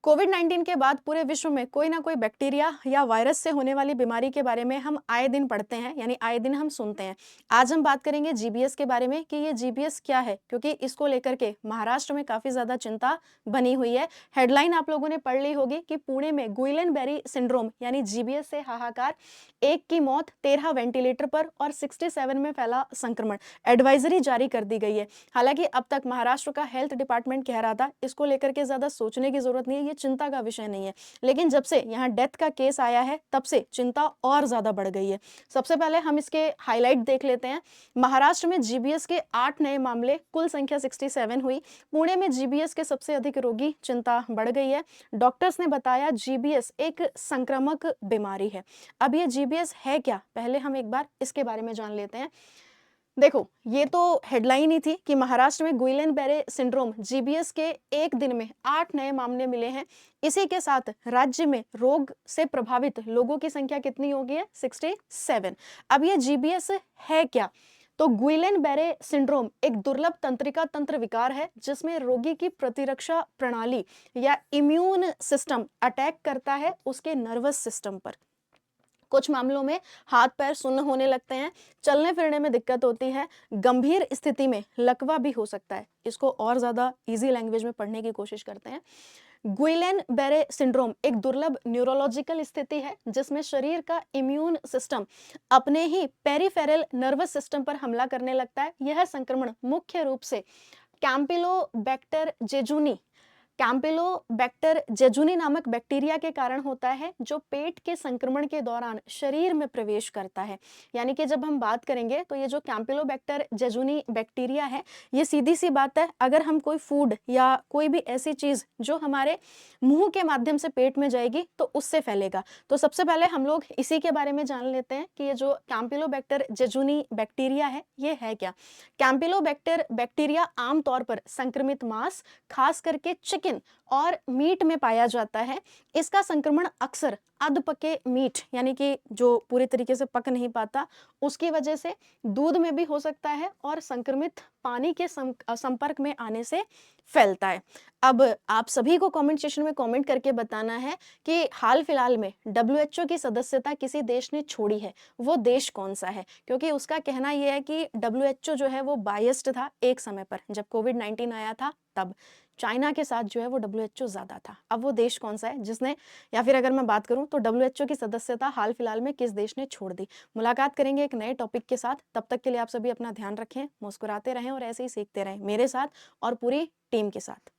कोविड-19 के बाद पूरे विश्व में कोई ना कोई बैक्टीरिया या वायरस से होने वाली बीमारी के बारे में हम आए दिन पढ़ते हैं, यानी आए दिन हम सुनते हैं। आज हम बात करेंगे जीबीएस के बारे में कि ये जीबीएस क्या है, क्योंकि इसको लेकर के महाराष्ट्र में काफ़ी ज़्यादा चिंता बनी हुई है। हेडलाइन आप लोगों ने पढ़ ली होगी कि पुणे में गुइलेन-बेरी सिंड्रोम यानी जीबीएस से हाहाकार, 1 की मौत, 13 वेंटिलेटर पर और 67 में फैला संक्रमण। एडवाइजरी जारी कर दी गई है। हालांकि अब तक महाराष्ट्र का हेल्थ डिपार्टमेंट कह रहा था इसको लेकर के ज़्यादा सोचने की ज़रूरत नहीं है, ये चिंता का विषय नहीं है। लेकिन जब से यहाँ डेथ का केस आया है तब से चिंता और ज़्यादा बढ़ गई है। सबसे पहले हम इसके हाईलाइट देख लेते हैं। महाराष्ट्र में जीबीएस के 8 नए मामले, कुल संख्या 67 हुई। पुणे में जीबीएस के सबसे अधिक रोगी, चिंता बढ़ गई है। डॉक्टर्स ने बताया जीबीएस एक संक्रामक बीमारी है। अब ये जीबीएस है क्या, पहले हम एक बार इसके बारे में जान लेते हैं। देखो, ये तो हेडलाइन ही थी कि महाराष्ट्र में गुइलेन-बेरे सिंड्रोम जीबीएस के एक दिन में 8 नए मामले मिले हैं। इसी के साथ राज्य में रोग से प्रभावित लोगों की संख्या कितनी हो गई है? 67। अब ये जीबीएस है क्या? तो गुइलेन-बेरे सिंड्रोम एक दुर्लभ तंत्रिका तंत्र विकार है जिसमें रोगी की प्रतिरक्षा प्रणाली या इम्यून सिस्टम अटैक करता है उसके नर्वस सिस्टम पर। कुछ मामलों में हाथ पैर सुन्न होने लगते हैं, चलने फिरने में दिक्कत होती है, गंभीर स्थिति में लकवा भी हो सकता है। इसको और ज़्यादा इजी लैंग्वेज में पढ़ने की कोशिश करते हैं। गुइलेन-बेरे सिंड्रोम एक दुर्लभ न्यूरोलॉजिकल स्थिति है जिसमें शरीर का इम्यून सिस्टम अपने ही पेरिफेरल नर्वस सिस्टम पर हमला करने लगता है। यह संक्रमण मुख्य रूप से कैंपिलोबैक्टर जेजुनी कैंपिलोबैक्टर जेजुनी नामक बैक्टीरिया के कारण होता है जो पेट के संक्रमण के दौरान शरीर में प्रवेश करता है। यानी कि जब हम बात करेंगे तो ये जो कैंपिलोबैक्टर जेजुनी बैक्टीरिया है, ये सीधी सी बात है, अगर हम कोई फूड या कोई भी ऐसी चीज़ जो हमारे मुंह के माध्यम से पेट में जाएगी तो उससे फैलेगा। तो सबसे पहले हम लोग इसी के बारे में जान लेते हैं कि ये जो कैंपिलोबैक्टर जेजुनी बैक्टीरिया है ये है क्या। कैंपिलोबैक्टर बैक्टीरिया आमतौर पर संक्रमित मांस, खास करके चिकन और मीट में पाया जाता है। इसका संक्रमण अक्सर अधपके मीट यानी कि जो पूरी तरीके से पक नहीं पाता उसकी वजह से दूध में भी हो सकता है और संक्रमित पानी के संपर्क में आने से फैलता है। अब आप सभी को कमेंट सेक्शन में कमेंट करके बताना है कि हाल फिलहाल में डब्ल्यूएचओ की सदस्यता किसी देश ने छोड़ी है, वो देश कौन सा है, क्योंकि उसका कहना यह है कि डब्ल्यूएचओ जो है वो बायस्ड था एक समय पर, जब कोविड-19 आया था तब चाइना के साथ जो है वो डब्ल्यूएचओ ज़्यादा था। अब वो देश कौन सा है जिसने, या फिर अगर मैं बात करूं तो डब्ल्यूएचओ की सदस्यता हाल फिलहाल में किस देश ने छोड़ दी। मुलाकात करेंगे एक नए टॉपिक के साथ, तब तक के लिए आप सभी अपना ध्यान रखें, मुस्कुराते रहें और ऐसे ही सीखते रहें मेरे साथ और पूरी टीम के साथ।